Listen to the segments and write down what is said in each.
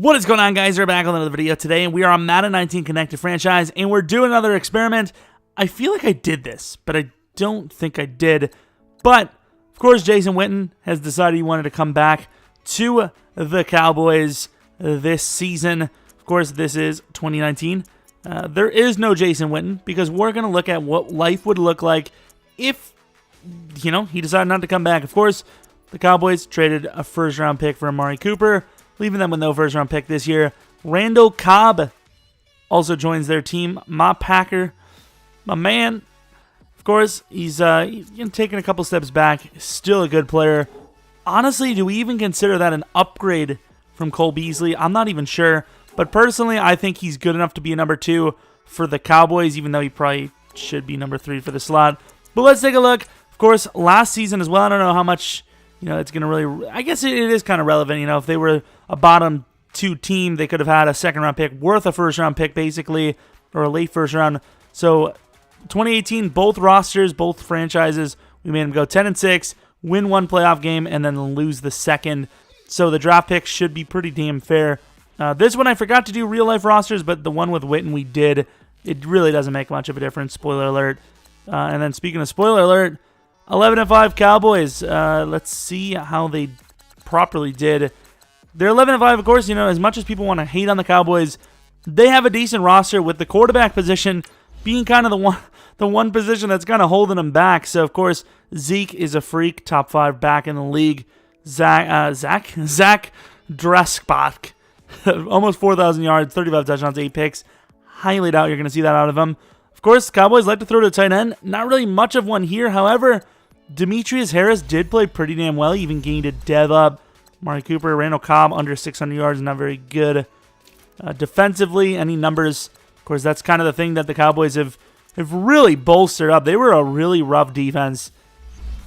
What is going on, guys? We're back on another video today, and we are on Madden 19 Connected Franchise, and we're doing another experiment. I feel like I did this, but I don't think I did. But, of course, Jason Witten has decided he wanted to come back to the Cowboys this season. Of course, this is 2019. There is no Jason Witten, because we're going to look at what life would look like if, he decided not to come back. Of course, the Cowboys traded a first-round pick for Amari Cooper, leaving them with no first-round pick this year. Randall Cobb also joins their team. Packer, my man. Of course, he's taking a couple steps back. Still a good player. Honestly, do we even consider that an upgrade from Cole Beasley? I'm not even sure. But personally, I think he's good enough to be a number 2 for the Cowboys, even though he probably should be number 3 for the slot. But let's take a look. Of course, last season as well, I don't know how much... it's going to really... I guess it is kind of relevant. If they were a bottom 2 team, they could have had a second-round pick worth a first-round pick, basically, or a late first-round. So, 2018, both rosters, both franchises, we made them go 10-6, win one playoff game, and then lose the second. So, the draft pick should be pretty damn fair. This one, I forgot to do real-life rosters, but the one with Witten we did. It really doesn't make much of a difference. Spoiler alert. And then, speaking of spoiler alert... 11-5 Cowboys. Let's see how they properly did. They're 11-5, of course. As much as people want to hate on the Cowboys, they have a decent roster, with the quarterback position being kind of the one position that's kind of holding them back. So, of course, Zeke is a freak, top 5 back in the league. Zach Dreskbach, almost 4,000 yards, 35 touchdowns, 8 picks. Highly doubt you're going to see that out of him. Of course, Cowboys like to throw to tight end. Not really much of one here. However, Demetrius Harris did play pretty damn well. He even gained a dev up. Amari Cooper, Randall Cobb, under 600 yards, not very good. Defensively, any numbers? Of course, that's kind of the thing that the Cowboys have really bolstered up. They were a really rough defense.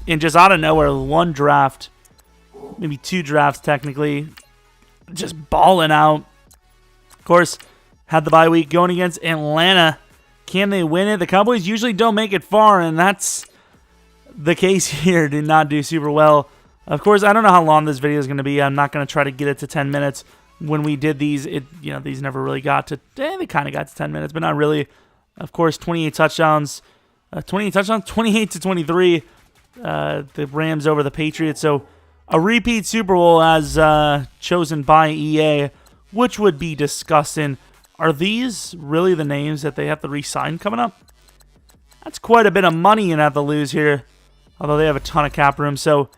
And just out of nowhere, one draft, maybe 2 drafts technically, just balling out. Of course, had the bye week going against Atlanta. Can they win it? The Cowboys usually don't make it far, and that's the case here. Did not do super well. Of course, I don't know how long this video is going to be. I'm not going to try to get it to 10 minutes. When we did these, these never really got to... they kind of got to 10 minutes, but not really. Of course, 28 touchdowns. 28-23. The Rams over the Patriots. So, a repeat Super Bowl as chosen by EA, which would be disgusting. Are these really the names that they have to re-sign coming up? That's quite a bit of money you have to lose here. Although they have a ton of cap room. So,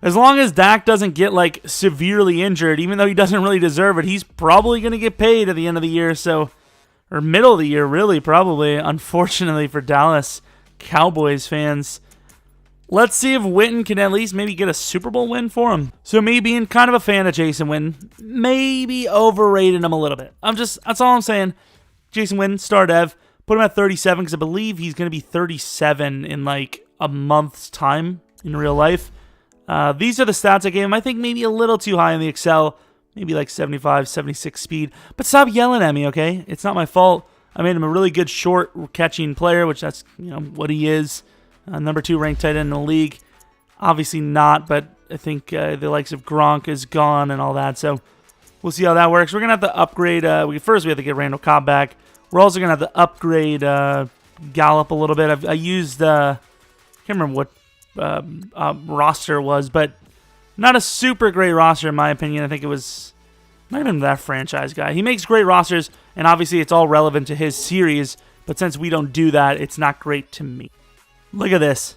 as long as Dak doesn't get, severely injured, even though he doesn't really deserve it, he's probably going to get paid at the end of the year. So, or middle of the year, really, probably. Unfortunately for Dallas Cowboys fans. Let's see if Witten can at least maybe get a Super Bowl win for him. So me being kind of a fan of Jason Witten, maybe overrated him a little bit. That's all I'm saying. Jason Witten, star dev, put him at 37 because I believe he's going to be 37 in a month's time in real life. These are the stats I gave him. I think maybe a little too high in the Excel. Maybe 75, 76 speed. But stop yelling at me, okay? It's not my fault. I made him a really good short catching player, which that's what he is. Number 2 ranked tight end in the league. Obviously not, but I think the likes of Gronk is gone and all that. So we'll see how that works. We're going to have to upgrade. First, we have to get Randall Cobb back. We're also going to have to upgrade Gallup a little bit. I used, I can't remember what roster was, but not a super great roster in my opinion. I think it was not even that franchise guy. He makes great rosters, and obviously it's all relevant to his series. But since we don't do that, it's not great to me. Look at this.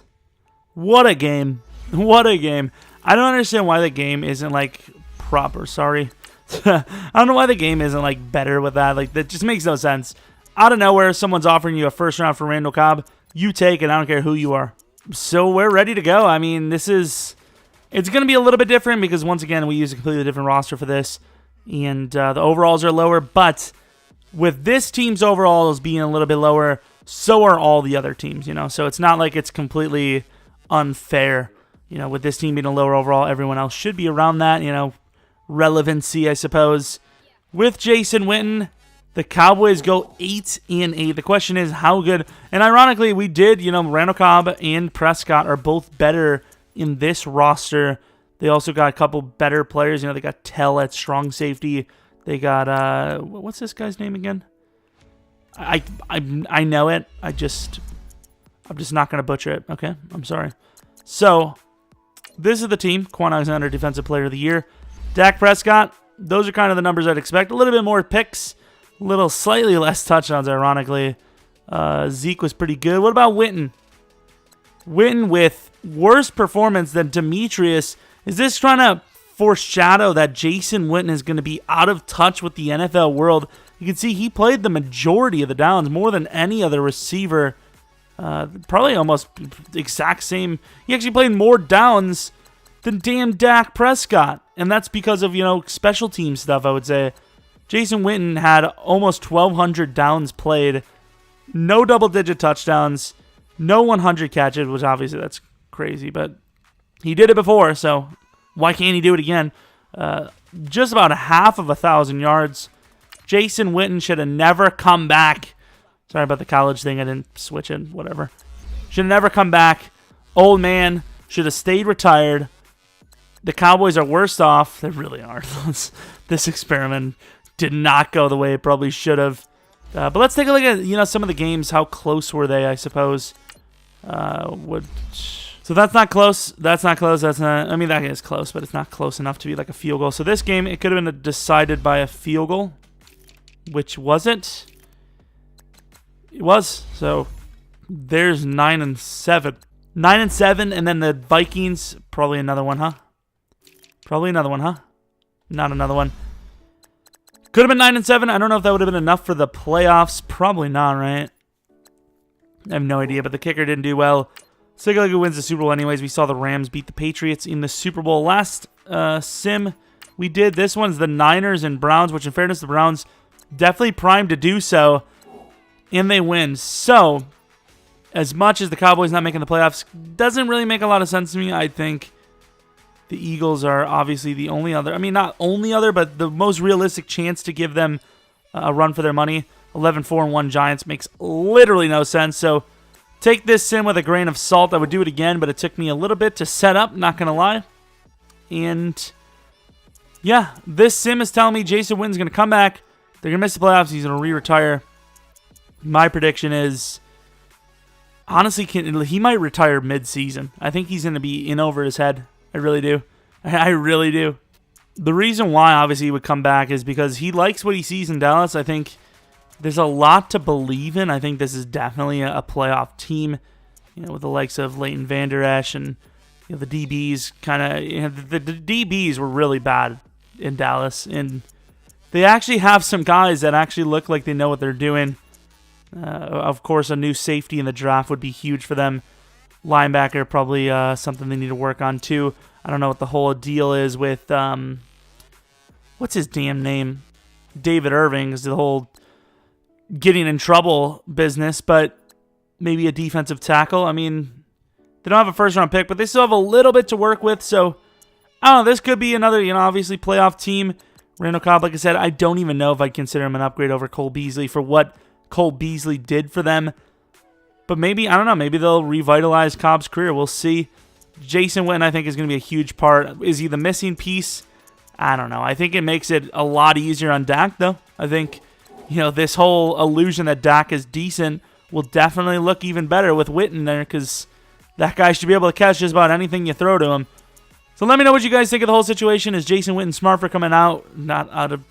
What a game. What a game. I don't understand why the game isn't, proper. Sorry. I don't know why the game isn't, better with that. That just makes no sense. Out of nowhere, someone's offering you a first round for Randall Cobb. You take it. I don't care who you are. So we're ready to go. I mean, it's going to be a little bit different because, once again, we use a completely different roster for this. And the overalls are lower. But with this team's overalls being a little bit lower, so are all the other teams, So it's not like it's completely unfair. With this team being a lower overall, everyone else should be around that, relevancy, I suppose. With Jason Witten, the Cowboys go 8-8. The question is how good. And ironically, we did, Randall Cobb and Prescott are both better in this roster They also got a couple better players. They got Tell at strong safety. They got, what's this guy's name again? I know it. I'm just not going to butcher it. Okay, I'm sorry. So, this is the team. Quan Alexander, Defensive Player of the Year. Dak Prescott, those are kind of the numbers I'd expect. A little bit more picks, a little slightly less touchdowns, ironically. Zeke was pretty good. What about Witten? Witten with worse performance than Demetrius. Is this trying to foreshadow that Jason Witten is going to be out of touch with the NFL world? You can see he played the majority of the downs, more than any other receiver. Probably almost exact same. He actually played more downs than damn Dak Prescott. And that's because of, special team stuff, I would say. Jason Witten had almost 1,200 downs played. No double-digit touchdowns. No 100 catches, which obviously that's crazy. But he did it before, so why can't he do it again? Just about half of 1,000 yards. Jason Witten should have never come back. Sorry about the college thing. I didn't switch it. Whatever. Should have never come back. Old man should have stayed retired. The Cowboys are worse off. They really are. This experiment did not go the way it probably should have. But let's take a look at some of the games. How close were they? I suppose. So that's not close. That's not close. That's not. I mean, that is close, but it's not close enough to be like a field goal. So this game, it could have been decided by a field goal. Which was it? It was. So there's 9-7. 9-7, and then the Vikings, probably another one, huh? Probably another one, huh? Not another one. Could have been 9-7. I don't know if that would have been enough for the playoffs. Probably not, right? I have no idea, but the kicker didn't do well. So take a look who wins the Super Bowl anyways. We saw the Rams beat the Patriots in the Super Bowl. Last sim we did, this one's the Niners and Browns, which in fairness, the Browns definitely primed to do so, and they win. So, as much as the Cowboys not making the playoffs doesn't really make a lot of sense to me, I think the Eagles are obviously the only other, not only other, but the most realistic chance to give them a run for their money. 11-4-1 Giants makes literally no sense. So, take this sim with a grain of salt. I would do it again, but it took me a little bit to set up, not going to lie. And, yeah, this sim is telling me Jason Witten's going to come back. They're going to miss the playoffs. He's going to re-retire. My prediction is, honestly, he might retire mid-season. I think he's going to be in over his head. I really do. I really do. The reason why, obviously, he would come back is because he likes what he sees in Dallas. I think there's a lot to believe in. I think this is definitely a playoff team, with the likes of Leighton Vander Esch and the DBs. The DBs were really bad in Dallas, and they actually have some guys that actually look like they know what they're doing. Of course, a new safety in the draft would be huge for them. Linebacker, probably something they need to work on too. I don't know what the whole deal is with, what's his damn name? David Irving is the whole getting in trouble business, but maybe a defensive tackle. They don't have a first-round pick, but they still have a little bit to work with, so I don't know. This could be another, obviously playoff team. Randall Cobb, like I said, I don't even know if I'd consider him an upgrade over Cole Beasley for what Cole Beasley did for them. But maybe, I don't know, maybe they'll revitalize Cobb's career. We'll see. Jason Witten, I think, is going to be a huge part. Is he the missing piece? I don't know. I think it makes it a lot easier on Dak, though. I think, this whole illusion that Dak is decent will definitely look even better with Witten there, because that guy should be able to catch just about anything you throw to him. So let me know what you guys think of the whole situation. Is Jason Witten smart for coming out? Not out of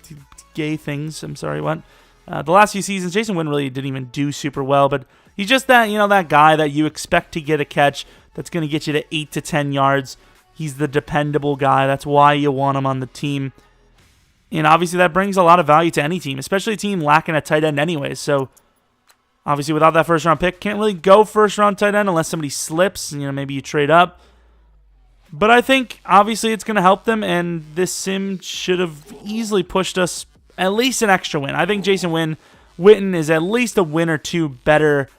gay things. I'm sorry, what? The last few seasons, Jason Witten really didn't even do super well, but he's just that, that guy that you expect to get a catch that's going to get you to 8 to 10 yards. He's the dependable guy. That's why you want him on the team. And obviously that brings a lot of value to any team, especially a team lacking a tight end anyways. So obviously without that first-round pick, can't really go first-round tight end unless somebody slips. Maybe you trade up. But I think, obviously, it's going to help them, and this sim should have easily pushed us at least an extra win. I think Jason Witten is at least a win or two better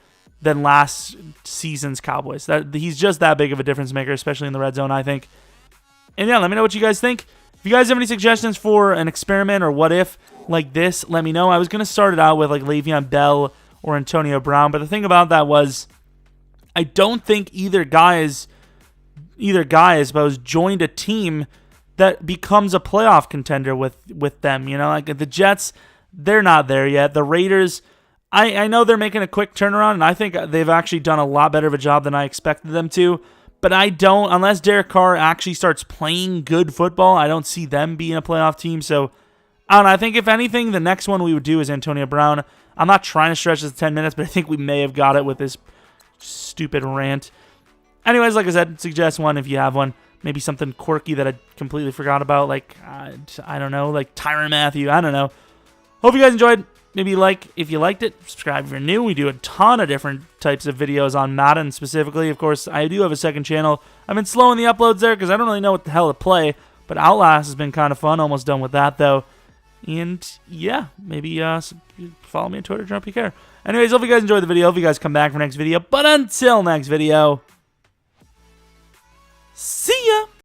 than last season's Cowboys. He's just that big of a difference maker, especially in the red zone, I think. And yeah, let me know what you guys think. If you guys have any suggestions for an experiment or what if like this, let me know. I was going to start it out with like Le'Veon Bell or Antonio Brown, but the thing about that was I don't think either guy is either guy, I suppose, joined a team that becomes a playoff contender with them. You know, like the Jets, they're not there yet. The Raiders, I know they're making a quick turnaround, and I think they've actually done a lot better of a job than I expected them to. But I don't, unless Derek Carr actually starts playing good football, I don't see them being a playoff team. So, I don't know. I think if anything, the next one we would do is Antonio Brown. I'm not trying to stretch this to 10 minutes, but I think we may have got it with this stupid rant. Anyways, like I said, suggest one if you have one. Maybe something quirky that I completely forgot about, like, I don't know, like Tyrann Mathieu. I don't know. Hope you guys enjoyed. Maybe like if you liked it, subscribe if you're new. We do a ton of different types of videos on Madden specifically. Of course, I do have a second channel. I've been slowing the uploads there because I don't really know what the hell to play, but Outlast has been kind of fun. Almost done with that, though. And yeah, maybe follow me on Twitter, Jeromepkr. Anyways, hope you guys enjoyed the video. Hope you guys come back for next video. But until next video, see ya!